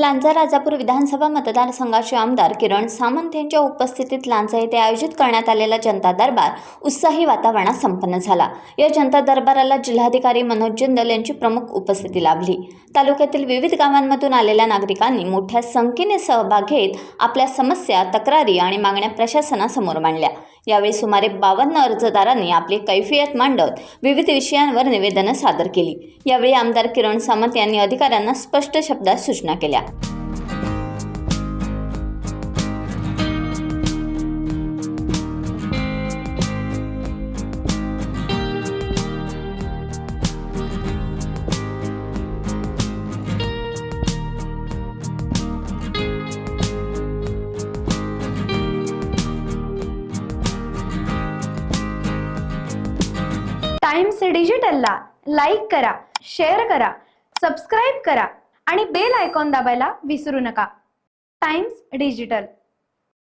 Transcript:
लांजा राजापूर विधानसभा मतदारसंघाचे आमदार किरण सामंत यांच्या उपस्थितीत लांजा येथे आयोजित करण्यात आलेला जनता दरबार उत्साही वातावरणात संपन्न झाला। या जनता दरबाराला जिल्हाधिकारी मनोज जिंदल यांची प्रमुख उपस्थिती लाभली। तालुक्यातील विविध गावांमधून आलेल्या नागरिकांनी मोठ्या संख्येने सहभाग घेत आपल्या समस्या, तक्रारी आणि मागण्या प्रशासनासमोर मांडल्या। यावेळी सुमारे 52 अर्जदारांनी आपली कैफियत मांडत विविध विषयांवर निवेदनं सादर केली। यावेळी आमदार किरण सामंत यांनी अधिकाऱ्यांना स्पष्ट शब्दात सूचना केल्या। टाइम्स डिजिटलला लाईक करा, शेअर करा, सबस्क्राईब करा आणि बेल आयकॉन दाबायला विसरू नका। Times digital.